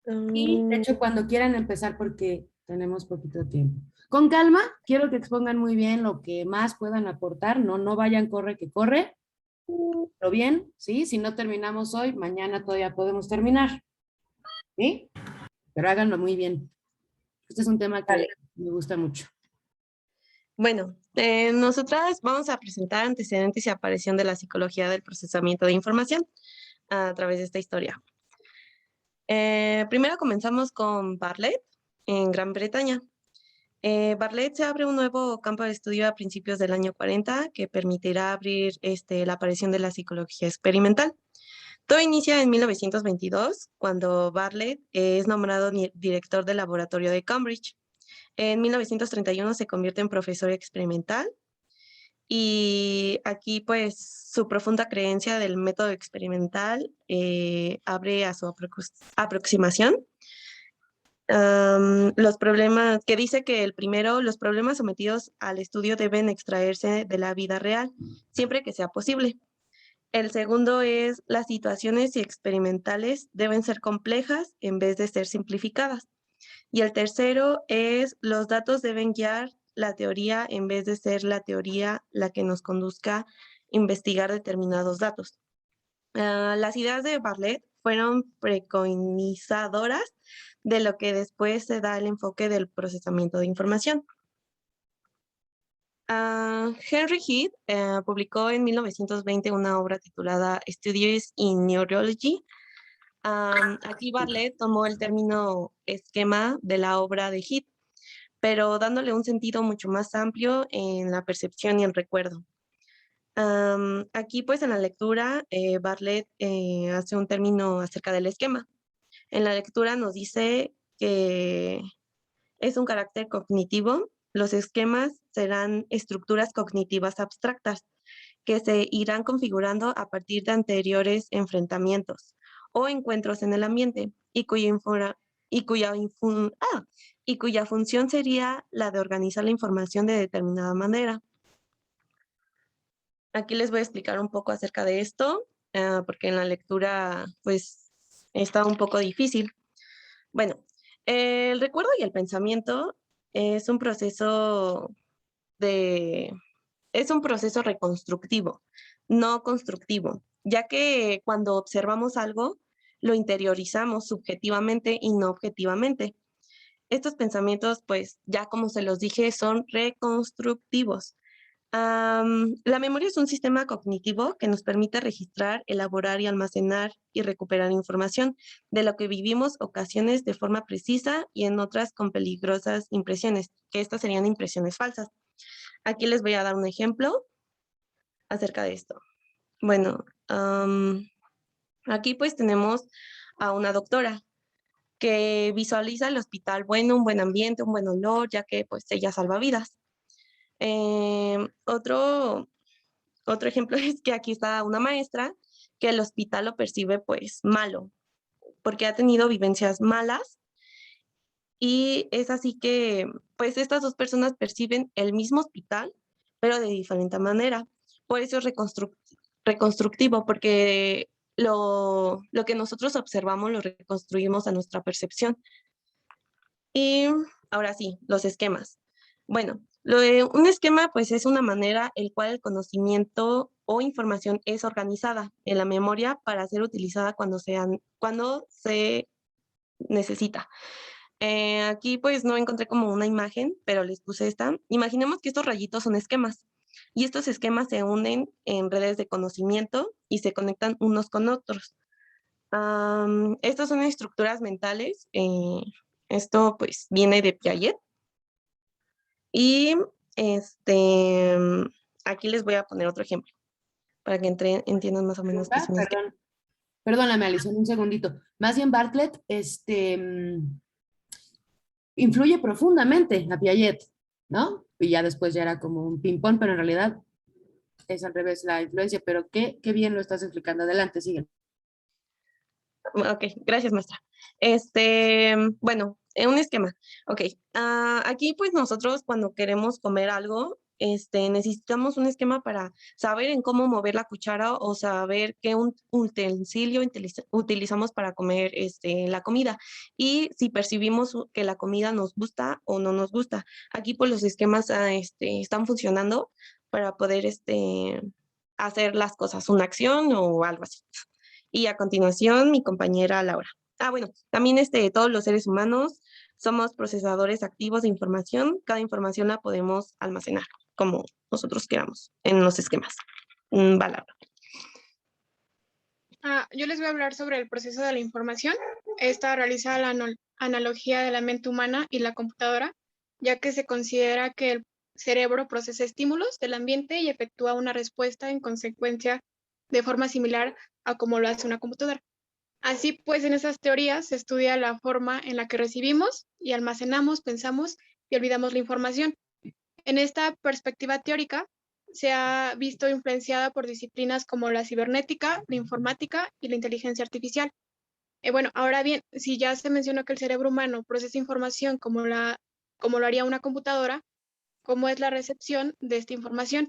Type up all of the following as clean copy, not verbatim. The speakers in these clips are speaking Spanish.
Y de Mm, hecho, cuando quieran empezar, porque tenemos poquito tiempo. Con calma, quiero que expongan muy bien lo que más puedan aportar, no vayan, corre que corre, pero bien, ¿sí? Si no terminamos hoy, mañana todavía podemos terminar, ¿sí? Pero háganlo muy bien. Este es un tema que vale. me gusta mucho. Bueno, nosotras vamos a presentar antecedentes y aparición de la psicología del procesamiento de información a través de esta historia. Primero comenzamos con Bartlett en Gran Bretaña. Bartlett se abre un nuevo campo de estudio a principios del año 40 que permitirá abrir la aparición de la psicología experimental. Todo inicia en 1922, cuando Bartlett es nombrado director del laboratorio de Cambridge. En 1931 se convierte en profesor experimental y aquí pues su profunda creencia del método experimental abre a su aproximación. Los problemas, que dice que el primero, los problemas sometidos al estudio deben extraerse de la vida real, siempre que sea posible. El segundo es las situaciones experimentales deben ser complejas en vez de ser simplificadas. Y el tercero es los datos deben guiar la teoría en vez de ser la teoría la que nos conduzca a investigar determinados datos. Las ideas de Bartlett fueron preconizadoras de lo que después se da el enfoque del procesamiento de información. Henry Heath publicó en 1920 una obra titulada Studies in Neurology. Aquí Bartlett tomó el término esquema de la obra de Heath, pero dándole un sentido mucho más amplio en la percepción y el recuerdo. Aquí pues en la lectura Bartlett hace un término acerca del esquema. En la lectura nos dice que es un carácter cognitivo. Los esquemas serán estructuras cognitivas abstractas que se irán configurando a partir de anteriores enfrentamientos o encuentros en el ambiente y y cuya función sería la de organizar la información de determinada manera. Aquí les voy a explicar un poco acerca de esto, porque en la lectura pues está un poco difícil. Bueno, el recuerdo y el pensamiento es un proceso de, es un proceso reconstructivo, no constructivo, ya que cuando observamos algo, lo interiorizamos subjetivamente y no objetivamente. Estos pensamientos, pues ya como se los dije, son reconstructivos. La memoria es un sistema cognitivo que nos permite registrar, elaborar y almacenar y recuperar información de lo que vivimos ocasiones de forma precisa y en otras con peligrosas impresiones, que estas serían impresiones falsas. Aquí les voy a dar un ejemplo acerca de esto. Bueno, aquí pues tenemos a una doctora que visualiza el hospital bueno, un buen ambiente, un buen olor, ya que pues ella salva vidas. Otro ejemplo es que aquí está una maestra que el hospital lo percibe pues malo, porque ha tenido vivencias malas y es así que pues estas dos personas perciben el mismo hospital, pero de diferente manera. Por eso es reconstructivo, porque lo que nosotros observamos lo reconstruimos a nuestra percepción. Y ahora sí, los esquemas. Bueno, lo de un esquema pues es una manera el cual el conocimiento o información es organizada en la memoria para ser utilizada cuando se necesita. Aquí pues no encontré como una imagen, pero les puse esta. Imaginemos que estos rayitos son esquemas y estos esquemas se unen en redes de conocimiento y se conectan unos con otros. Estas son estructuras mentales. Esto pues viene de Piaget. Y este, aquí les voy a poner otro ejemplo para que entiendan más o menos qué es un esquema. Perdón, perdóname, Alison, un segundito. Más bien Bartlett, influye profundamente a Piaget, ¿no? Y ya después ya era como un ping-pong, pero en realidad es al revés la influencia, pero qué bien lo estás explicando. Adelante, sigue. Ok, gracias, maestra. Bueno, un esquema. Ok, aquí pues nosotros cuando queremos comer algo, necesitamos un esquema para saber en cómo mover la cuchara o saber qué utensilio utilizamos para comer la comida y si percibimos que la comida nos gusta o no nos gusta. Aquí pues los esquemas están funcionando para poder hacer las cosas, una acción o algo así. Y a continuación, mi compañera Laura. Bueno, también todos los seres humanos somos procesadores activos de información. Cada información la podemos almacenar como nosotros queramos en los esquemas. Laura. Yo les voy a hablar sobre el proceso de la información. Esta realiza la analogía de la mente humana y la computadora, ya que se considera que el cerebro procesa estímulos del ambiente y efectúa una respuesta en consecuencia de forma similar a como lo hace una computadora. Así pues, en esas teorías se estudia la forma en la que recibimos y almacenamos, pensamos y olvidamos la información. En esta perspectiva teórica, se ha visto influenciada por disciplinas como la cibernética, la informática y la inteligencia artificial. Bueno, ahora bien, si ya se mencionó que el cerebro humano procesa información como lo haría una computadora, ¿cómo es la recepción de esta información?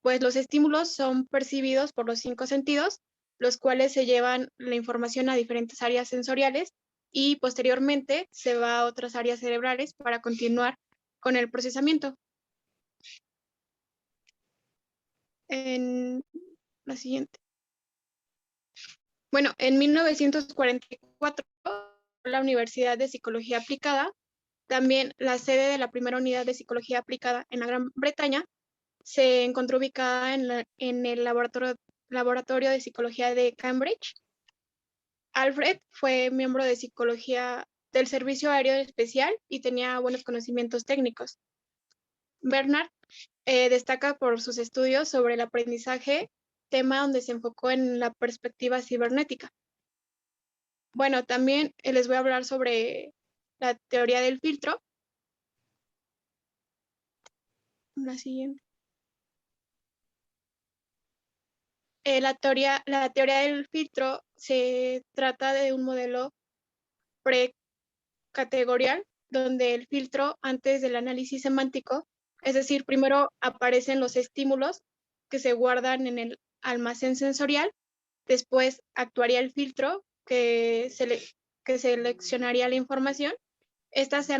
Pues los estímulos son percibidos por los 5 sentidos, los cuales se llevan la información a diferentes áreas sensoriales y posteriormente se va a otras áreas cerebrales para continuar con el procesamiento. En la siguiente. Bueno, en 1944, la Universidad de Psicología Aplicada, también la sede de la primera unidad de psicología aplicada en la Gran Bretaña, se encontró ubicada en el laboratorio de psicología de Cambridge. Alfred fue miembro de psicología del Servicio Aéreo Especial y tenía buenos conocimientos técnicos. Bernard destaca por sus estudios sobre el aprendizaje, tema donde se enfocó en la perspectiva cibernética. Bueno, también les voy a hablar sobre la teoría del filtro. La siguiente. La teoría del filtro se trata de un modelo precategorial donde el filtro, antes del análisis semántico, es decir, primero aparecen los estímulos que se guardan en el almacén sensorial, después actuaría el filtro que seleccionaría la información. Esta se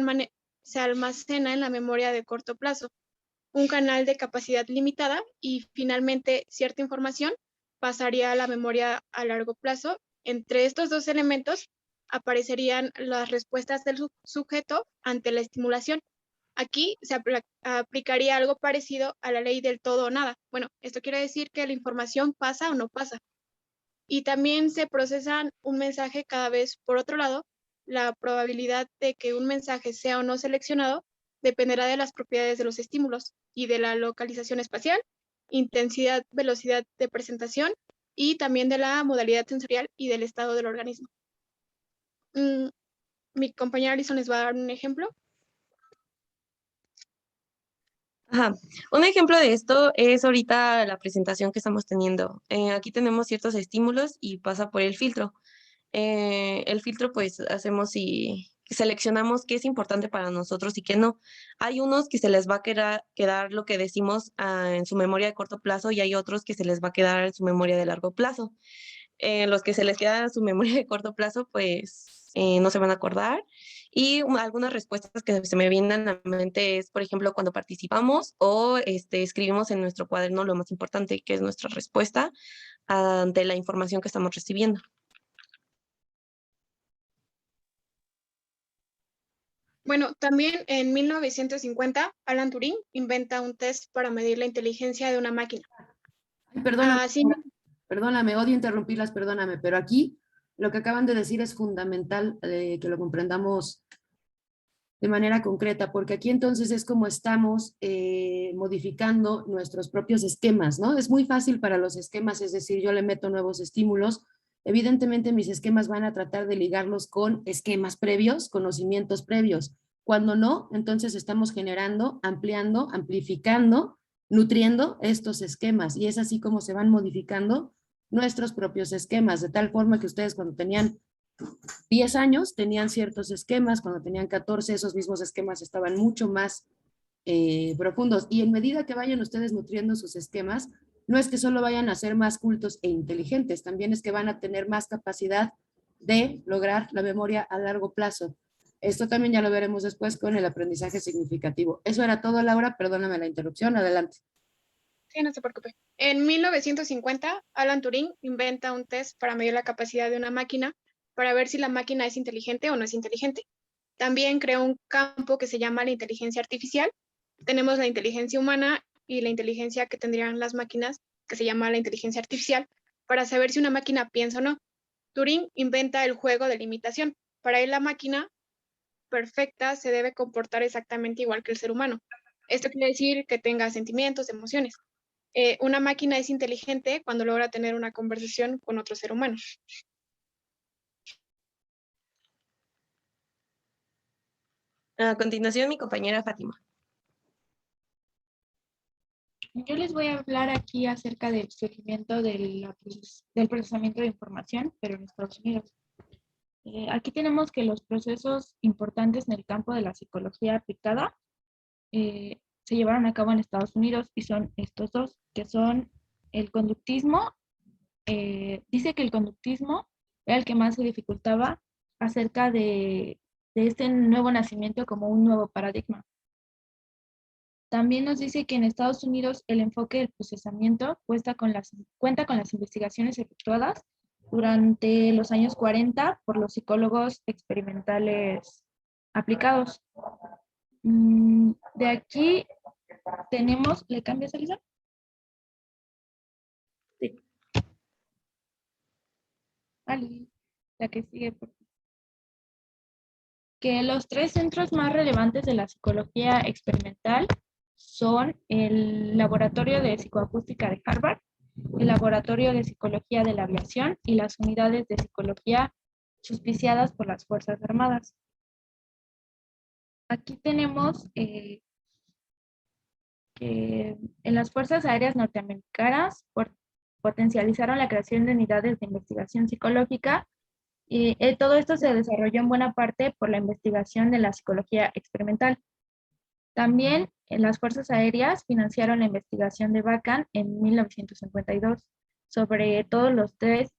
almacena en la memoria de corto plazo, un canal de capacidad limitada, y finalmente cierta información pasaría a la memoria a largo plazo. Entre estos dos elementos aparecerían las respuestas del sujeto ante la estimulación. Aquí se aplicaría algo parecido a la ley del todo o nada. Bueno, esto quiere decir que la información pasa o no pasa. Y también se procesan un mensaje cada vez. Por otro lado, la probabilidad de que un mensaje sea o no seleccionado dependerá de las propiedades de los estímulos y de la localización espacial, intensidad, velocidad de presentación y también de la modalidad sensorial y del estado del organismo. Mi compañera Alison les va a dar un ejemplo. Un ejemplo de esto es ahorita la presentación que estamos teniendo. Aquí tenemos ciertos estímulos y pasa por el filtro. El filtro pues hacemos y seleccionamos qué es importante para nosotros y qué no. Hay unos que se les va a quedar lo que decimos en su memoria de corto plazo y hay otros que se les va a quedar en su memoria de largo plazo. Los que se les queda en su memoria de corto plazo pues no se van a acordar. Y algunas respuestas que se me vienen a la mente es, por ejemplo, cuando participamos o escribimos en nuestro cuaderno lo más importante, que es nuestra respuesta ante la información que estamos recibiendo. Bueno, también en 1950, Alan Turing inventa un test para medir la inteligencia de una máquina. Ay, perdóname, odio interrumpirlas, perdóname, pero aquí lo que acaban de decir es fundamental que lo comprendamos de manera concreta, porque aquí entonces es como estamos modificando nuestros propios esquemas, ¿no? Es muy fácil para los esquemas, es decir, yo le meto nuevos estímulos. Evidentemente mis esquemas van a tratar de ligarlos con esquemas previos, conocimientos previos. Cuando no, entonces estamos generando, ampliando, amplificando, nutriendo estos esquemas, y es así como se van modificando nuestros propios esquemas, de tal forma que ustedes cuando tenían 10 años tenían ciertos esquemas, cuando tenían 14 esos mismos esquemas estaban mucho más profundos. Y en medida que vayan ustedes nutriendo sus esquemas, no es que solo vayan a ser más cultos e inteligentes, también es que van a tener más capacidad de lograr la memoria a largo plazo. Esto también ya lo veremos después con el aprendizaje significativo. Eso era todo, Laura, perdóname la interrupción, adelante. Sí, no se preocupe. En 1950, Alan Turing inventa un test para medir la capacidad de una máquina para ver si la máquina es inteligente o no es inteligente. También creó un campo que se llama la inteligencia artificial. Tenemos la inteligencia humana y la inteligencia que tendrían las máquinas, que se llama la inteligencia artificial, para saber si una máquina piensa o no. Turing inventa el juego de la imitación. Para él, la máquina perfecta se debe comportar exactamente igual que el ser humano. Esto quiere decir que tenga sentimientos, emociones. Una máquina es inteligente cuando logra tener una conversación con otro ser humano. A continuación, mi compañera Fátima. Yo les voy a hablar aquí acerca del surgimiento del procesamiento de información, pero en Estados Unidos. Aquí tenemos que los procesos importantes en el campo de la psicología aplicada se llevaron a cabo en Estados Unidos y son estos dos, que son el conductismo. Dice que el conductismo era el que más se dificultaba acerca de este nuevo nacimiento como un nuevo paradigma. También nos dice que en Estados Unidos el enfoque del procesamiento cuenta con las investigaciones efectuadas durante los años 40 por los psicólogos experimentales aplicados. De aquí tenemos, ¿le cambias, Elisa? Sí. Ali, la que sigue. Que los tres centros más relevantes de la psicología experimental son el Laboratorio de Psicoacústica de Harvard, el Laboratorio de Psicología de la Aviación y las unidades de psicología auspiciadas por las Fuerzas Armadas. Aquí tenemos que en las Fuerzas Aéreas Norteamericanas potencializaron la creación de unidades de investigación psicológica y todo esto se desarrolló en buena parte por la investigación de la psicología experimental. También las Fuerzas Aéreas financiaron la investigación de Bacan en 1952 sobre todos los test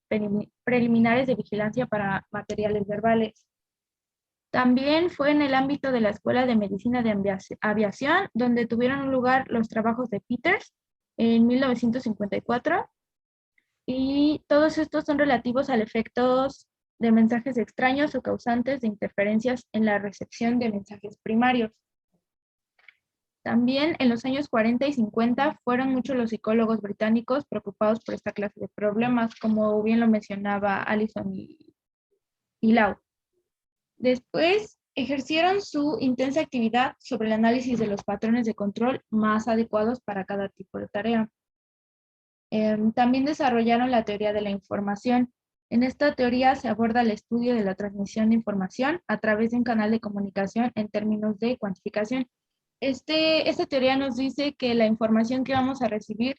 preliminares de vigilancia para materiales verbales. También fue en el ámbito de la Escuela de Medicina de Aviación donde tuvieron lugar los trabajos de Peters en 1954 y todos estos son relativos al efectos de mensajes extraños o causantes de interferencias en la recepción de mensajes primarios. También en los años 40 y 50 fueron muchos los psicólogos británicos preocupados por esta clase de problemas, como bien lo mencionaba Allison y Lau. Después ejercieron su intensa actividad sobre el análisis de los patrones de control más adecuados para cada tipo de tarea. También desarrollaron la teoría de la información. En esta teoría se aborda el estudio de la transmisión de información a través de un canal de comunicación en términos de cuantificación. Esta teoría nos dice que la información que vamos a recibir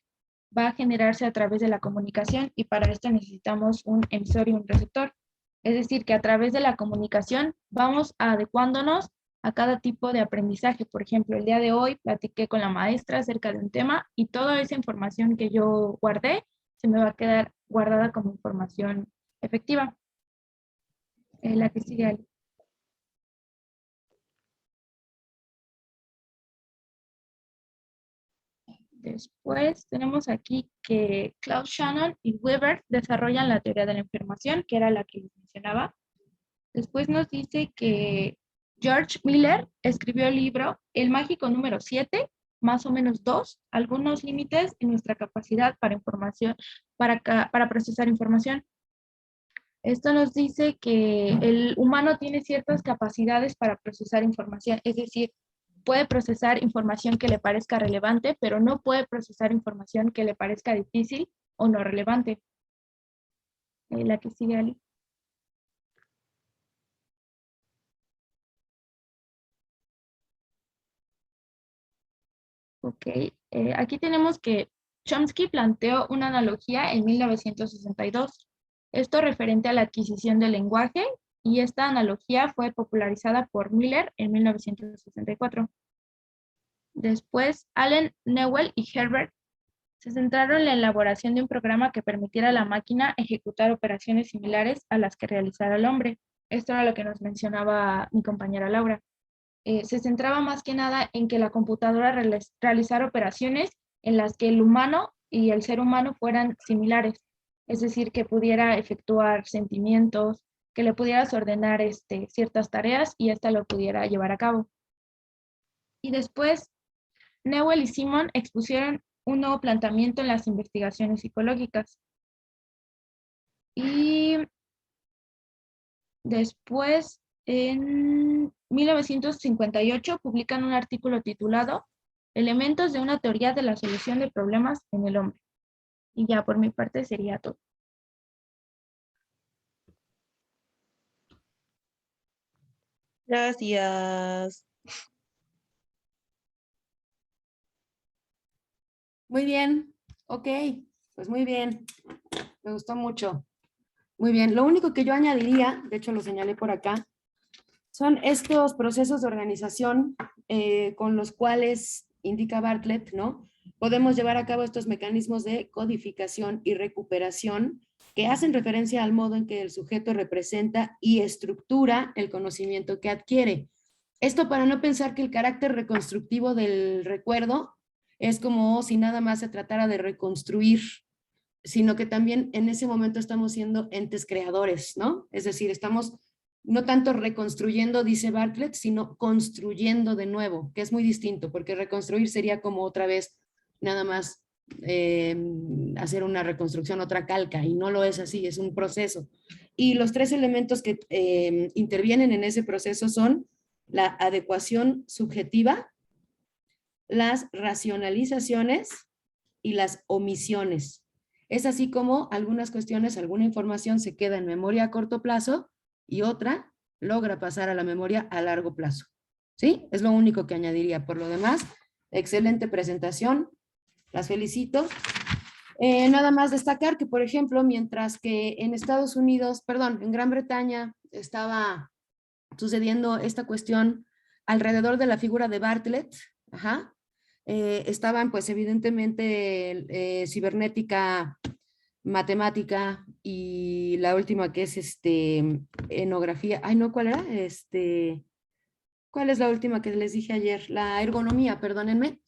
va a generarse a través de la comunicación y para esto necesitamos un emisor y un receptor. Es decir, que a través de la comunicación vamos adecuándonos a cada tipo de aprendizaje. Por ejemplo, el día de hoy platiqué con la maestra acerca de un tema y toda esa información que yo guardé se me va a quedar guardada como información efectiva. La que sigue ahí. Después tenemos aquí que Klaus Shannon y Weber desarrollan la teoría de la información, que era la que les mencionaba. Después nos dice que George Miller escribió el libro El mágico número 7, más o menos 2, algunos límites en nuestra capacidad para procesar información. Esto nos dice que el humano tiene ciertas capacidades para procesar información, es decir, puede procesar información que le parezca relevante, pero no puede procesar información que le parezca difícil o no relevante. La que sigue, Ali. Ok, aquí tenemos que Chomsky planteó una analogía en 1962. Esto referente a la adquisición del lenguaje, y esta analogía fue popularizada por Miller en 1964. Después, Allen, Newell y Herbert se centraron en la elaboración de un programa que permitiera a la máquina ejecutar operaciones similares a las que realizara el hombre. Esto era lo que nos mencionaba mi compañera Laura. Se centraba más que nada en que la computadora realizara operaciones en las que el humano y el ser humano fueran similares. Es decir, que pudiera efectuar sentimientos, que le pudieras ordenar ciertas tareas y ésta lo pudiera llevar a cabo. Y después, Newell y Simon expusieron un nuevo planteamiento en las investigaciones psicológicas. Y después, en 1958, publican un artículo titulado Elementos de una teoría de la solución de problemas en el hombre. Y ya por mi parte sería todo. Gracias. Muy bien, ok, pues muy bien, me gustó mucho. Muy bien, lo único que yo añadiría, de hecho lo señalé por acá, son estos procesos de organización con los cuales, indica Bartlett, ¿no? Podemos llevar a cabo estos mecanismos de codificación y recuperación que hacen referencia al modo en que el sujeto representa y estructura el conocimiento que adquiere. Esto para no pensar que el carácter reconstructivo del recuerdo es como si nada más se tratara de reconstruir, sino que también en ese momento estamos siendo entes creadores, ¿no? Es decir, estamos no tanto reconstruyendo, dice Bartlett, sino construyendo de nuevo, que es muy distinto, porque reconstruir sería como otra vez nada más hacer una reconstrucción, otra calca, y no lo es así, es un proceso. Y los tres elementos que intervienen en ese proceso son la adecuación subjetiva, las racionalizaciones y las omisiones. Es así como algunas cuestiones, alguna información se queda en memoria a corto plazo y otra logra pasar a la memoria a largo plazo. ¿Sí? Es lo único que añadiría. Por lo demás, excelente presentación. Las felicito. Nada más destacar que, por ejemplo, mientras que en Estados Unidos, perdón, en Gran Bretaña estaba sucediendo esta cuestión alrededor de la figura de Bartlett, estaban pues evidentemente cibernética, matemática y la última que es etnografía, ay no, ¿cuál era? ¿Cuál es la última que les dije ayer? La ergonomía, perdónenme.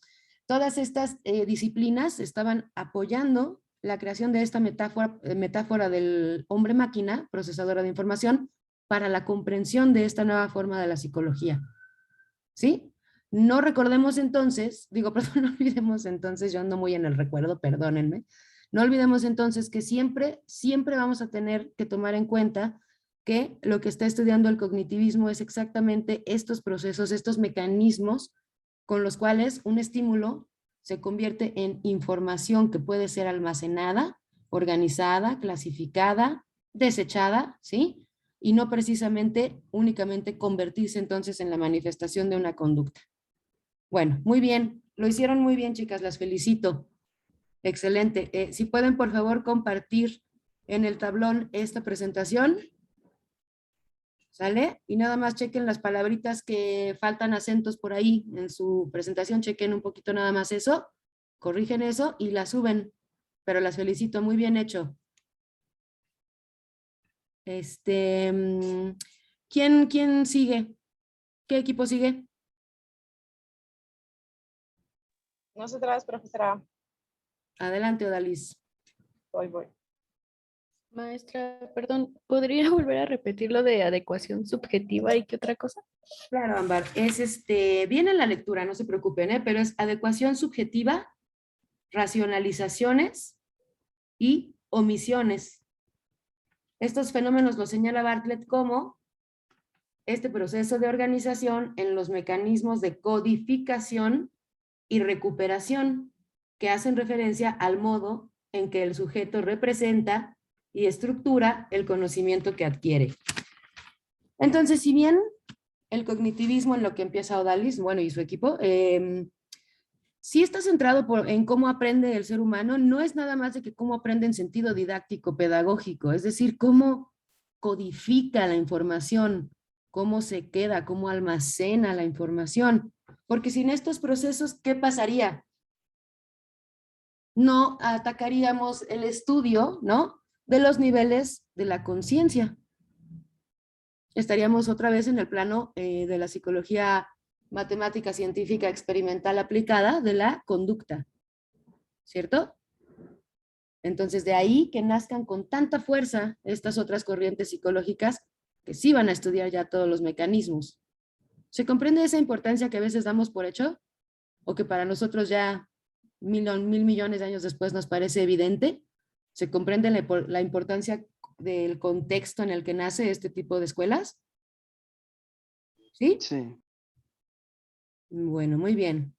Todas estas disciplinas estaban apoyando la creación de esta metáfora del hombre máquina, procesadora de información, para la comprensión de esta nueva forma de la psicología. ¿Sí? No recordemos entonces, digo, perdón, no olvidemos entonces, yo ando muy en el recuerdo, perdónenme, no olvidemos entonces que siempre vamos a tener que tomar en cuenta que lo que está estudiando el cognitivismo es exactamente estos procesos, estos mecanismos con los cuales un estímulo se convierte en información que puede ser almacenada, organizada, clasificada, desechada, ¿sí? Y no precisamente únicamente convertirse entonces en la manifestación de una conducta. Bueno, muy bien, lo hicieron muy bien, chicas, las felicito. Excelente. Si pueden, por favor, compartir en el tablón esta presentación. ¿Sale? Y nada más chequen las palabritas que faltan acentos por ahí en su presentación, chequen un poquito nada más eso, corrigen eso y la suben. Pero las felicito, muy bien hecho. ¿Quién sigue? ¿Qué equipo sigue? Nosotras, profesora. Adelante, Odalis. Voy. Maestra, perdón, ¿podría volver a repetir lo de adecuación subjetiva y qué otra cosa? Claro, Ámbar, es viene en la lectura, no se preocupen, pero es adecuación subjetiva, racionalizaciones y omisiones. Estos fenómenos los señala Bartlett como este proceso de organización en los mecanismos de codificación y recuperación que hacen referencia al modo en que el sujeto representa y estructura el conocimiento que adquiere. Entonces, si bien el cognitivismo en lo que empieza Odalis, bueno, y su equipo, sí está centrado en cómo aprende el ser humano, no es nada más de que cómo aprende en sentido didáctico, pedagógico, es decir, cómo codifica la información, cómo se queda, cómo almacena la información. Porque sin estos procesos, ¿qué pasaría? No atacaríamos el estudio, ¿no?, de los niveles de la conciencia. Estaríamos otra vez en el plano de la psicología matemática, científica, experimental aplicada de la conducta, ¿cierto? Entonces, de ahí que nazcan con tanta fuerza estas otras corrientes psicológicas que sí van a estudiar ya todos los mecanismos. ¿Se comprende esa importancia que a veces damos por hecho? ¿O que para nosotros ya mil millones de años después nos parece evidente? ¿Se comprende la importancia del contexto en el que nace este tipo de escuelas? ¿Sí? Sí. Bueno, muy bien.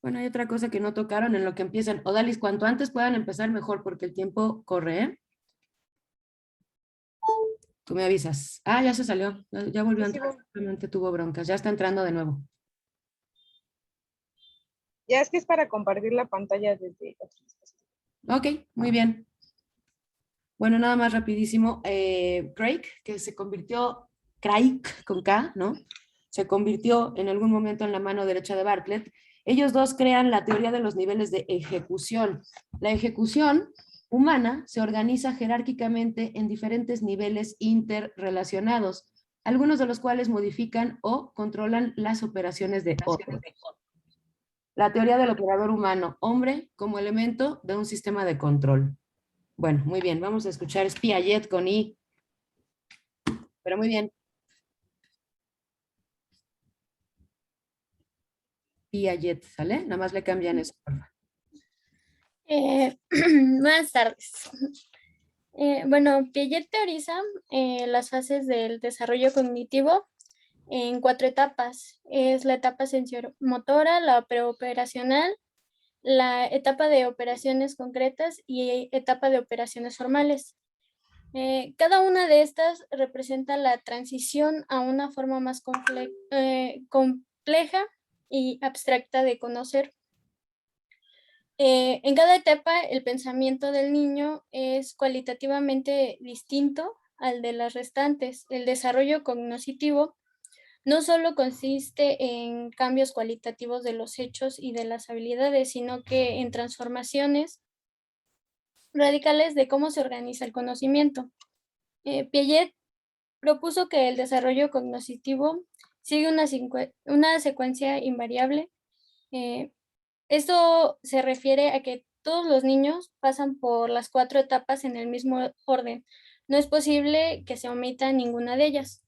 Bueno, hay otra cosa que no tocaron en lo que empiezan. Odalis, cuanto antes puedan empezar, mejor, porque el tiempo corre, ¿eh? Tú me avisas. Ah, ya se salió. Ya volvió a Sí, sí, entrar. Simplemente tuvo broncas. Ya está entrando de nuevo. ya es que es para compartir la pantalla desde otro dispositivo. Ok, muy bien. Bueno, nada más rapidísimo. Craig, que se convirtió, Craig con K, ¿no? Se convirtió en algún momento en la mano derecha de Bartlett. Ellos dos crean la teoría de los niveles de ejecución. La ejecución humana se organiza jerárquicamente en diferentes niveles interrelacionados, algunos de los cuales modifican o controlan las operaciones de otros. La teoría del operador humano, hombre como elemento de un sistema de control. Bueno, muy bien, vamos a escuchar es Piaget con I, pero muy bien. Piaget, ¿sale? Nada más le cambian eso, por favor. Buenas tardes. Bueno, Piaget teoriza las fases del desarrollo cognitivo en 4 etapas. Es la etapa sensorimotora, la preoperacional, la etapa de operaciones concretas y etapa de operaciones formales. Cada una de estas representa la transición a una forma más compleja y abstracta de conocer. En cada etapa, el pensamiento del niño es cualitativamente distinto al de las restantes. El desarrollo cognitivo no solo consiste en cambios cualitativos de los hechos y de las habilidades, sino que en transformaciones radicales de cómo se organiza el conocimiento. Piaget propuso que el desarrollo cognitivo sigue una secuencia invariable. eh, Esto se refiere a que todos los niños pasan por las 4 etapas en el mismo orden. No es posible que se omita ninguna de ellas.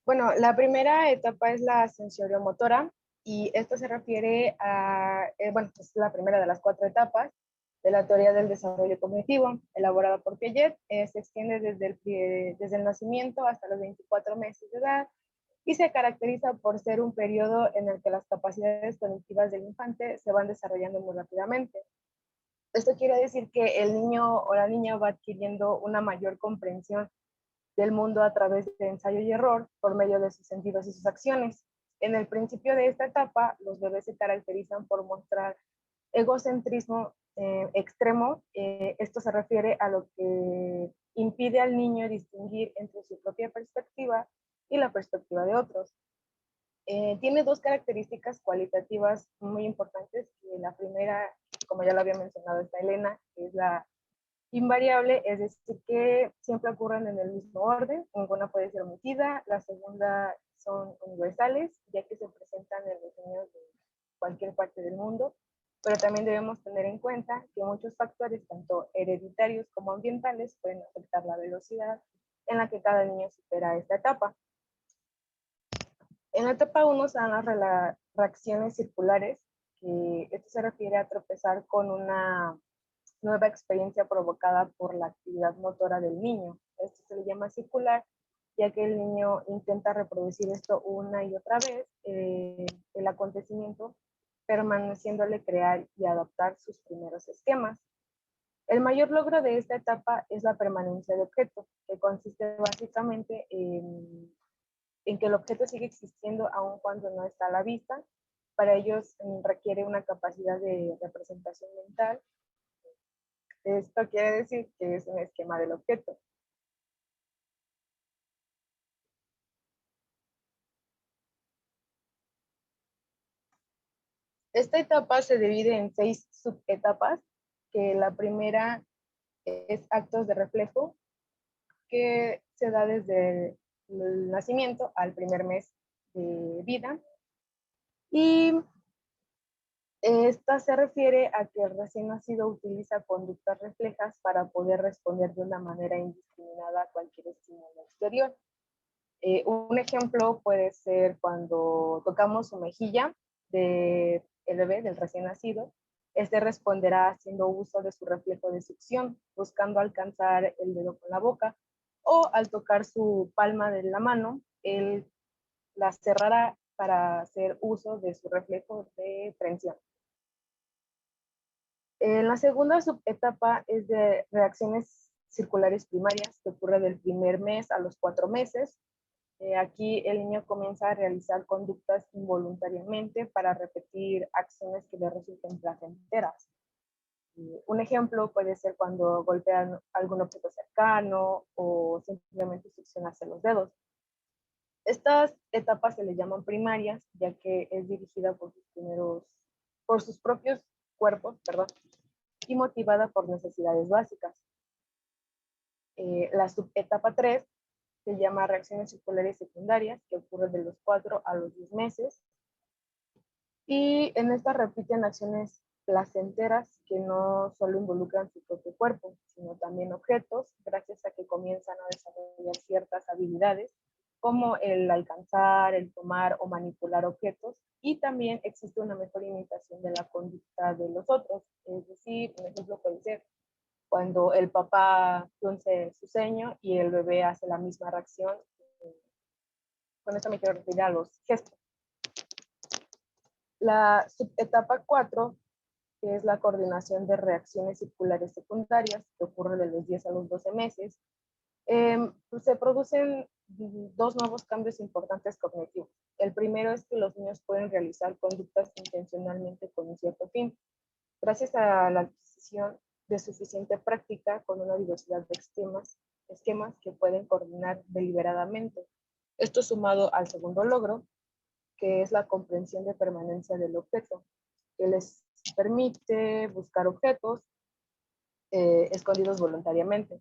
Bueno, la primera etapa es la sensoriomotora y esto se refiere a, bueno, es la primera de las 4 etapas de la teoría del desarrollo cognitivo, elaborada por Piaget. Se extiende desde el nacimiento hasta los 24 meses de edad y se caracteriza por ser un periodo en el que las capacidades cognitivas del infante se van desarrollando muy rápidamente. Esto quiere decir que el niño o la niña va adquiriendo una mayor comprensión del mundo a través de ensayo y error por medio de sus sentidos y sus acciones. En el principio de esta etapa, los bebés se caracterizan por mostrar egocentrismo extremo. Esto se refiere a lo que impide al niño distinguir entre su propia perspectiva y la perspectiva de otros. Tiene 2 características cualitativas muy importantes. La primera, como ya lo había mencionado esta Elena, es la invariable, es decir, que siempre ocurren en el mismo orden, ninguna puede ser omitida. La segunda son universales, ya que se presentan en los niños de cualquier parte del mundo, pero también debemos tener en cuenta que muchos factores, tanto hereditarios como ambientales, pueden afectar la velocidad en la que cada niño supera esta etapa. En la etapa 1 se dan las reacciones circulares, que esto se refiere a tropezar con una nueva experiencia provocada por la actividad motora del niño. Esto se le llama circular, ya que el niño intenta reproducir esto una y otra vez, el acontecimiento, permaneciéndole crear y adaptar sus primeros esquemas. El mayor logro de esta etapa es la permanencia de objeto, que consiste básicamente en que el objeto sigue existiendo aun cuando no está a la vista, para ellos requiere una capacidad de representación mental. Esto quiere decir que es un esquema del objeto. Esta etapa se divide en 6 subetapas, que la primera es actos de reflejo, que se da desde el nacimiento al primer mes de vida. Y esta se refiere a que el recién nacido utiliza conductas reflejas para poder responder de una manera indiscriminada a cualquier estímulo exterior. Un ejemplo puede ser cuando tocamos su mejilla del bebé, del recién nacido. Este responderá haciendo uso de su reflejo de succión, buscando alcanzar el dedo con la boca, o al tocar su palma de la mano, él la cerrará para hacer uso de su reflejo de prensión. La segunda subetapa es de reacciones circulares primarias, que ocurre del primer mes a los 4 meses. Aquí el niño comienza a realizar conductas involuntariamente para repetir acciones que le resulten placenteras. Un ejemplo puede ser cuando golpean algún objeto cercano o simplemente succionarse los dedos. Estas etapas se le llaman primarias, ya que es dirigida por sus propios cuerpos, y motivada por necesidades básicas. La subetapa 3 se llama reacciones circulares secundarias, que ocurre de los 4 a los 10 meses. Y en esta repiten acciones placenteras que no solo involucran su propio cuerpo, sino también objetos, gracias a que comienzan a desarrollar ciertas habilidades, como el alcanzar, el tomar o manipular objetos, y también existe una mejor imitación de la conducta de los otros. Es decir, un ejemplo puede ser cuando el papá frunce su ceño y el bebé hace la misma reacción. Con esto me quiero referir a los gestos. La subetapa 4, que es la coordinación de reacciones circulares secundarias, que ocurre de los 10 a los 12 meses, se producen 2 nuevos cambios importantes cognitivos. El primero es que los niños pueden realizar conductas intencionalmente con un cierto fin, gracias a la adquisición de suficiente práctica con una diversidad de esquemas que pueden coordinar deliberadamente. Esto sumado al segundo logro, que es la comprensión de permanencia del objeto, que les permite buscar objetos escondidos voluntariamente,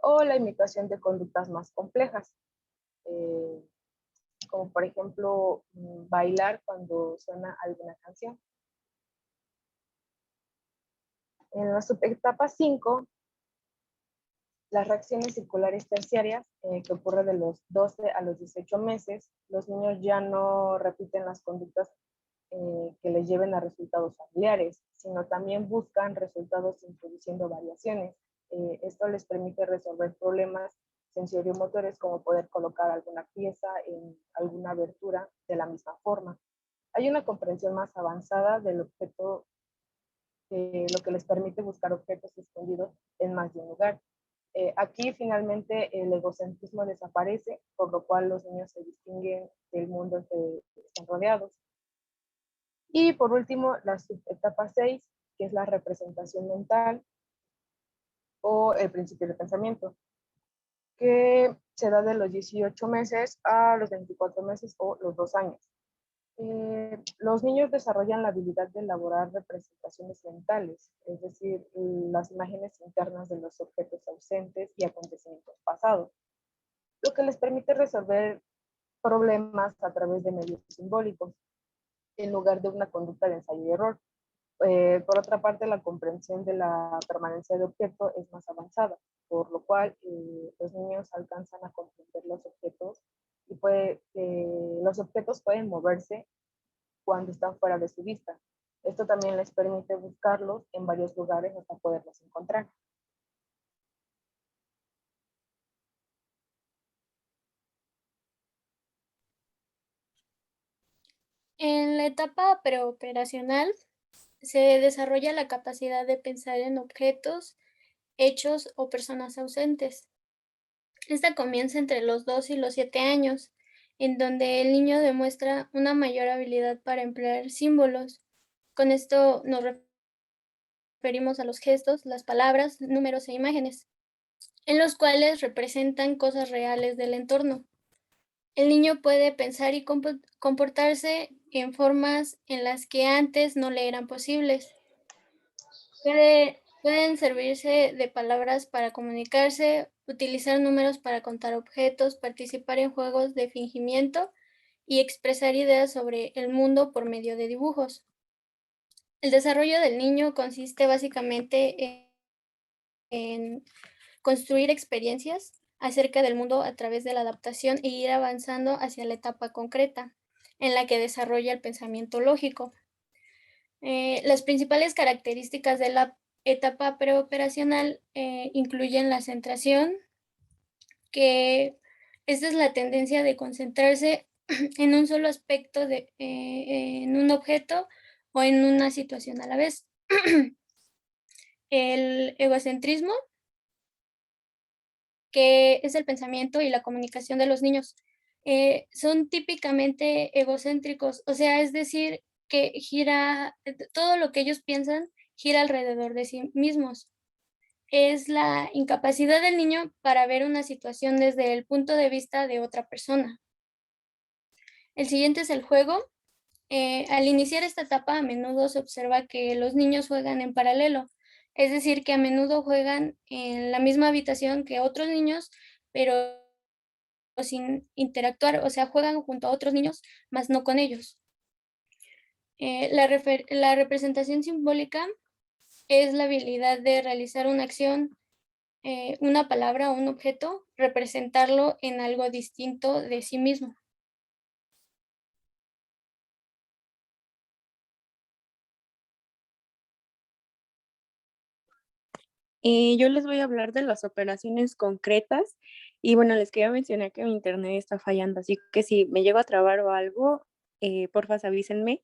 o la imitación de conductas más complejas, como por ejemplo bailar cuando suena alguna canción. En la subetapa 5, las reacciones circulares terciarias, que ocurren de los 12 a los 18 meses, los niños ya no repiten las conductas que les lleven a resultados familiares, sino también buscan resultados introduciendo variaciones. Esto les permite resolver problemas sensorio-motores, como poder colocar alguna pieza en alguna abertura de la misma forma. Hay una comprensión más avanzada del objeto, lo que les permite buscar objetos escondidos en más de un lugar. Aquí finalmente el egocentrismo desaparece, por lo cual los niños se distinguen del mundo en que están rodeados. Y por último, la subetapa 6, que es la representación mental o el principio de pensamiento, que se da de los 18 meses a los 24 meses o los 2 años. Los niños desarrollan la habilidad de elaborar representaciones mentales, es decir, las imágenes internas de los objetos ausentes y acontecimientos pasados, lo que les permite resolver problemas a través de medios simbólicos, en lugar de una conducta de ensayo y error. Por otra parte, la comprensión de la permanencia de objeto es más avanzada, por lo cual los niños alcanzan a comprender los objetos y los objetos pueden moverse cuando están fuera de su vista. Esto también les permite buscarlos en varios lugares hasta poderlos encontrar. En la etapa preoperacional se desarrolla la capacidad de pensar en objetos, hechos o personas ausentes. Esta comienza entre los 2 y los 7 años. en donde el niño demuestra una mayor habilidad para emplear símbolos. Con esto nos referimos a los gestos, las palabras, números e imágenes, en los cuales representan cosas reales del entorno. El niño puede pensar y comportarse en formas en las que antes no le eran posibles. Pueden servirse de palabras para comunicarse, utilizar números para contar objetos, participar en juegos de fingimiento y expresar ideas sobre el mundo por medio de dibujos. El desarrollo del niño consiste básicamente en construir experiencias acerca del mundo a través de la adaptación e ir avanzando hacia la etapa concreta, en la que desarrolla el pensamiento lógico. Las principales características de la etapa preoperacional incluyen la centración, que esta es la tendencia de concentrarse en un solo aspecto, en un objeto o en una situación a la vez. El egocentrismo, que es el pensamiento y la comunicación de los niños, son típicamente egocéntricos, o sea, es decir, que todo lo que ellos piensan gira alrededor de sí mismos. Es la incapacidad del niño para ver una situación desde el punto de vista de otra persona. El siguiente es el juego. Al iniciar esta etapa, a menudo se observa que los niños juegan en paralelo, es decir, que a menudo juegan en la misma habitación que otros niños, pero sin interactuar, o sea, juegan junto a otros niños, más no con ellos. La representación simbólica es la habilidad de realizar una acción, una palabra o un objeto, representarlo en algo distinto de sí mismo. Yo les voy a hablar de las operaciones concretas y bueno, les quería mencionar que mi internet está fallando, así que si me llego a trabar o algo, porfa avísenme.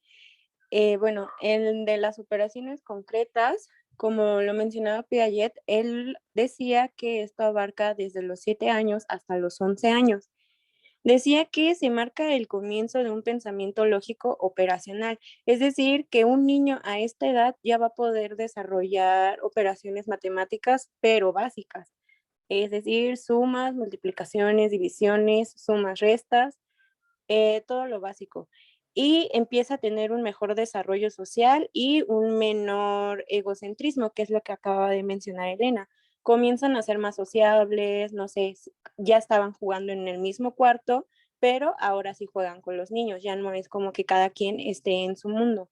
Bueno, el de las operaciones concretas, como lo mencionaba Piaget, él decía que esto abarca desde los 7 años hasta los 11 años. Decía que se marca el comienzo de un pensamiento lógico operacional, es decir, que un niño a esta edad ya va a poder desarrollar operaciones matemáticas, pero básicas, es decir, sumas, multiplicaciones, divisiones, sumas, restas, todo lo básico. Y empieza a tener un mejor desarrollo social y un menor egocentrismo, que es lo que acaba de mencionar Elena. Comienzan a ser más sociables, no sé, ya estaban jugando en el mismo cuarto, pero ahora sí juegan con los niños, ya no es como que cada quien esté en su mundo.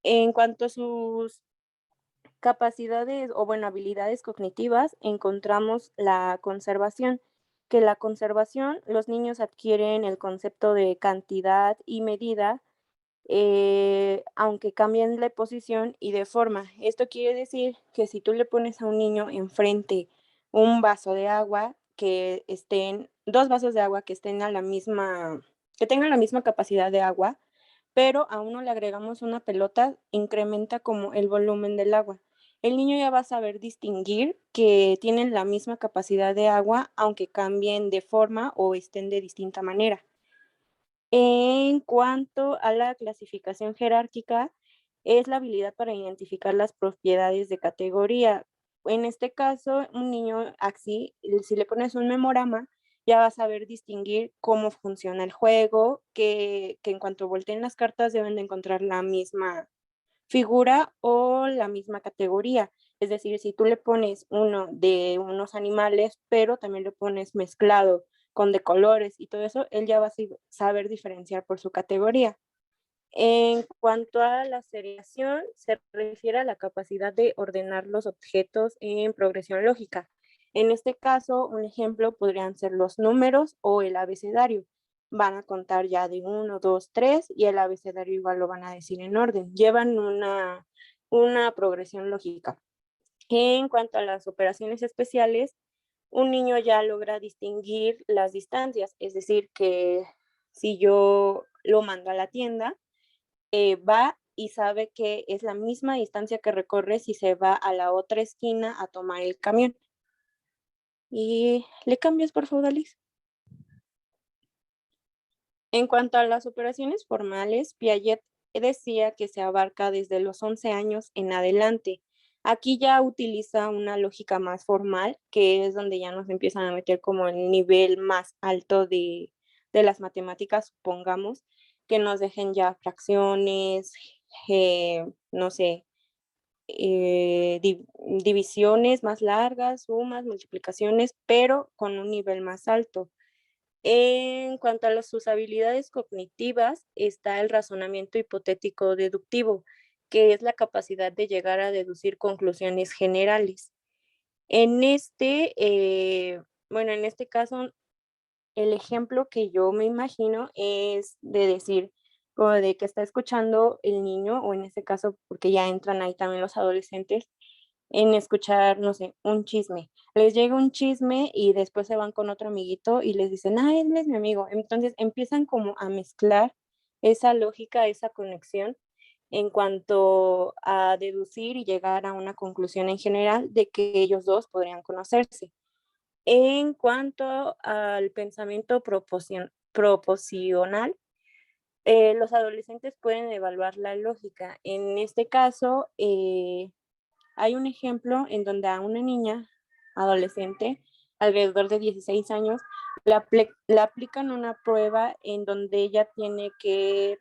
En cuanto a sus capacidades o bueno, habilidades cognitivas, encontramos la conservación, que la conservación, los niños adquieren el concepto de cantidad y medida, aunque cambien de posición y de forma. Esto quiere decir que si tú le pones a un niño enfrente un vaso de agua, que estén, dos vasos de agua que estén a la misma, que tengan la misma capacidad de agua, pero a uno le agregamos una pelota, incrementa como el volumen del agua. El niño ya va a saber distinguir que tienen la misma capacidad de agua, aunque cambien de forma o estén de distinta manera. En cuanto a la clasificación jerárquica, es la habilidad para identificar las propiedades de categoría. En este caso, un niño así, si le pones un memorama, ya va a saber distinguir cómo funciona el juego, que en cuanto volteen las cartas deben de encontrar la misma figura o la misma categoría. Es decir, si tú le pones uno de unos animales, pero también le pones mezclado con de colores y todo eso, él ya va a saber diferenciar por su categoría. En cuanto a la seriación, se refiere a la capacidad de ordenar los objetos en progresión lógica. En este caso, un ejemplo podrían ser los números o el abecedario. Van a contar ya de 1, 2, 3 y el abecedario igual lo van a decir en orden. Llevan una progresión lógica. En cuanto a las operaciones especiales, un niño ya logra distinguir las distancias, es decir, que si yo lo mando a la tienda, va y sabe que es la misma distancia que recorre si se va a la otra esquina a tomar el camión. ¿Y le cambias, por favor, Alice? En cuanto a las operaciones formales, Piaget decía que se abarca desde los 11 años en adelante. Aquí ya utiliza una lógica más formal, que es donde ya nos empiezan a meter como el nivel más alto de las matemáticas, supongamos, que nos dejen ya fracciones, no sé, divisiones más largas, sumas, multiplicaciones, pero con un nivel más alto. En cuanto a sus habilidades cognitivas, está el razonamiento hipotético deductivo, que es la capacidad de llegar a deducir conclusiones generales. En en este caso, el ejemplo que yo me imagino es de decir, como de que está escuchando el niño, o en este caso, porque ya entran ahí también los adolescentes, en escuchar, no sé, un chisme. Les llega un chisme y después se van con otro amiguito y les dicen, ah, él es mi amigo. Entonces empiezan como a mezclar esa lógica, esa conexión en cuanto a deducir y llegar a una conclusión en general de que ellos dos podrían conocerse. En cuanto al pensamiento proposicional, los adolescentes pueden evaluar la lógica. En este caso, hay un ejemplo en donde a una niña adolescente, alrededor de 16 años, le aplican una prueba en donde ella tiene que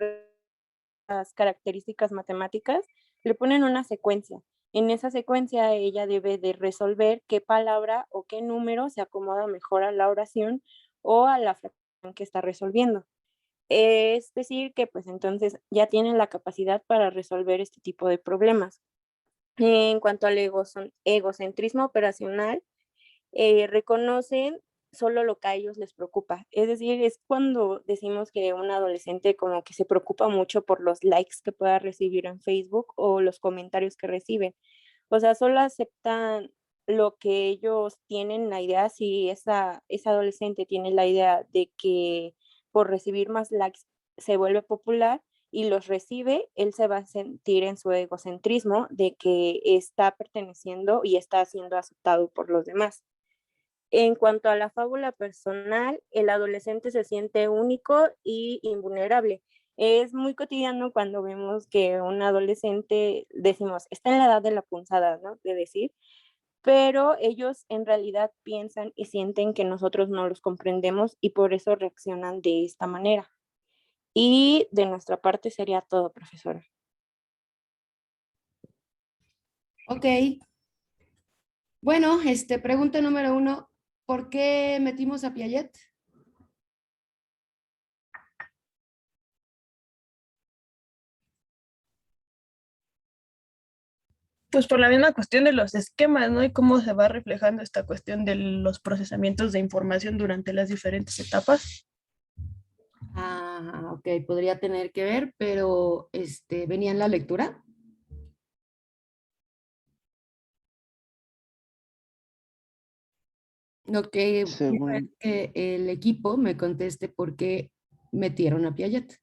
las características matemáticas, le ponen una secuencia. En esa secuencia ella debe de resolver qué palabra o qué número se acomoda mejor a la oración o a la fracción que está resolviendo. Es decir, que pues entonces ya tienen la capacidad para resolver este tipo de problemas. En cuanto al egocentrismo operacional, reconocen solo lo que a ellos les preocupa. Es decir, es cuando decimos que un adolescente como que se preocupa mucho por los likes que pueda recibir en Facebook o los comentarios que reciben. O sea, solo aceptan lo que ellos tienen la idea, si esa adolescente tiene la idea de que por recibir más likes se vuelve popular y los recibe, él se va a sentir en su egocentrismo de que está perteneciendo y está siendo aceptado por los demás. En cuanto a la fábula personal, el adolescente se siente único y invulnerable. Es muy cotidiano cuando vemos que un adolescente, decimos, está en la edad de la punzada, ¿no? De decir, pero ellos en realidad piensan y sienten que nosotros no los comprendemos y por eso reaccionan de esta manera. Y de nuestra parte sería todo, profesora. Ok. Bueno, pregunta número 1. ¿Por qué metimos a Piaget? Pues por la misma cuestión de los esquemas, ¿no? Y cómo se va reflejando esta cuestión de los procesamientos de información durante las diferentes etapas. Ok, podría tener que ver, pero ¿venía en la lectura? Lo que quiero es que el equipo me conteste por qué metieron a Piaget.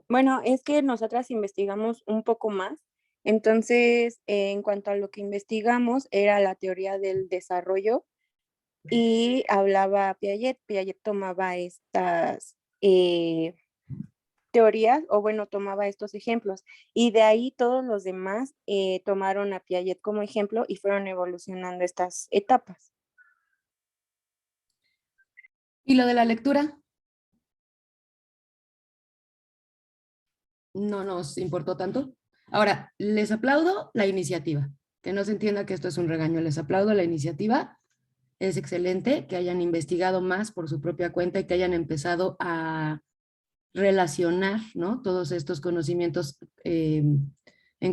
Bueno, es que nosotras investigamos un poco más. Entonces, en cuanto a lo que investigamos, era la teoría del desarrollo y hablaba Piaget. Piaget tomaba estas teorías, o bueno, tomaba estos ejemplos. Y de ahí todos los demás tomaron a Piaget como ejemplo y fueron evolucionando estas etapas. ¿Y lo de la lectura? No nos importó tanto. Ahora, les aplaudo la iniciativa. Que no se entienda que esto es un regaño. Les aplaudo la iniciativa. Es excelente que hayan investigado más por su propia cuenta y que hayan empezado a relacionar, ¿no? Todos estos conocimientos en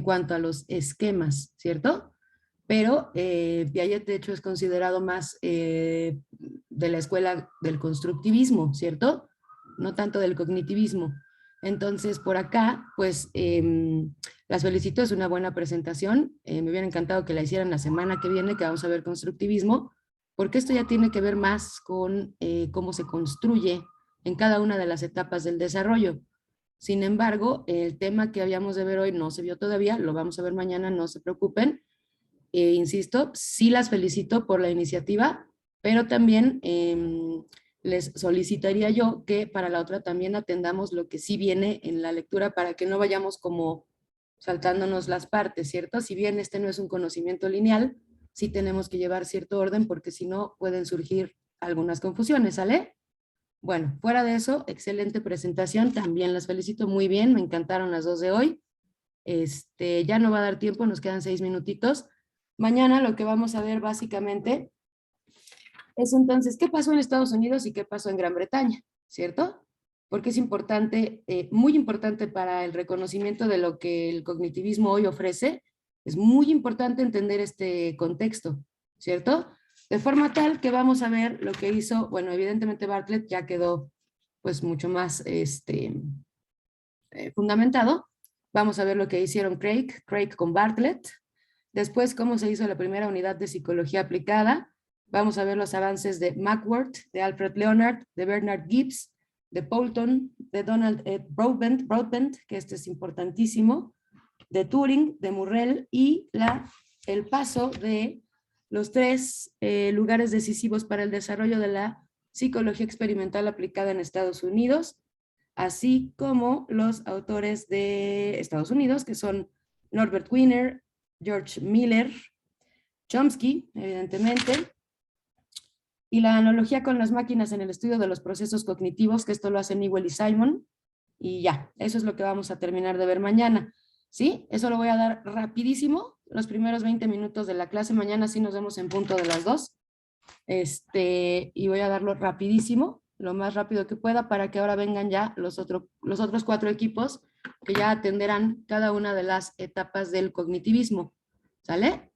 cuanto a los esquemas, ¿cierto? Pero Piaget, de hecho, es considerado más de la escuela del constructivismo, ¿cierto? No tanto del cognitivismo. Entonces, por acá, pues, las felicito, es una buena presentación. Me hubiera encantado que la hicieran la semana que viene, que vamos a ver constructivismo, porque esto ya tiene que ver más con cómo se construye en cada una de las etapas del desarrollo. Sin embargo, el tema que habíamos de ver hoy no se vio todavía, lo vamos a ver mañana, no se preocupen. insisto, sí las felicito por la iniciativa, pero también les solicitaría yo que para la otra también atendamos lo que sí viene en la lectura para que no vayamos como saltándonos las partes, ¿cierto? Si bien este no es un conocimiento lineal, sí tenemos que llevar cierto orden porque si no pueden surgir algunas confusiones, ¿sale? Bueno, fuera de eso, excelente presentación, también las felicito muy bien, me encantaron las dos de hoy. Ya no va a dar tiempo, nos quedan 6 minutitos. Mañana lo que vamos a ver básicamente es entonces qué pasó en Estados Unidos y qué pasó en Gran Bretaña, ¿cierto? Porque es importante, muy importante para el reconocimiento de lo que el cognitivismo hoy ofrece, es muy importante entender este contexto, ¿cierto? De forma tal que vamos a ver lo que hizo, bueno, evidentemente Bartlett ya quedó pues mucho más fundamentado. Vamos a ver lo que hicieron Craig con Bartlett. Después, cómo se hizo la primera unidad de psicología aplicada. Vamos a ver los avances de Mackworth, de Alfred Leonard, de Bernard Gibbs, de Poulton, de Donald Broadbent, que este es importantísimo, de Turing, de Murrell y el paso de los 3 lugares decisivos para el desarrollo de la psicología experimental aplicada en Estados Unidos, así como los autores de Estados Unidos, que son Norbert Wiener, George Miller, Chomsky, evidentemente, y la analogía con las máquinas en el estudio de los procesos cognitivos, que esto lo hacen Newell y Simon, y ya, eso es lo que vamos a terminar de ver mañana, ¿sí? Eso lo voy a dar rapidísimo, los primeros 20 minutos de la clase, mañana sí nos vemos en punto de las 2, y voy a darlo rapidísimo, lo más rápido que pueda, para que ahora vengan ya los otros 4 equipos que ya atenderán cada una de las etapas del cognitivismo, ¿sale?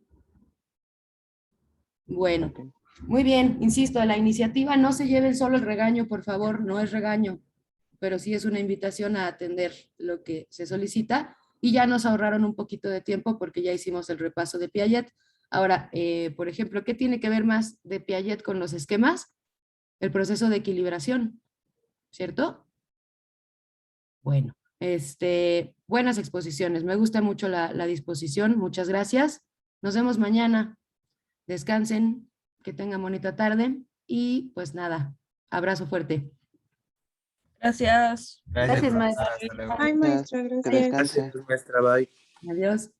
Bueno, muy bien, insisto, la iniciativa, no se lleven solo el regaño, por favor, no es regaño, pero sí es una invitación a atender lo que se solicita, y ya nos ahorraron un poquito de tiempo porque ya hicimos el repaso de Piaget. Ahora, por ejemplo, ¿qué tiene que ver más de Piaget con los esquemas? El proceso de equilibración, ¿cierto? Bueno, buenas exposiciones, me gusta mucho la disposición, muchas gracias. Nos vemos mañana, descansen, que tengan bonita tarde y pues nada, abrazo fuerte. Gracias. Gracias, maestra. Hasta luego. Ay, maestra, Que gracias. descanse. Gracias, maestra. Bye. Adiós.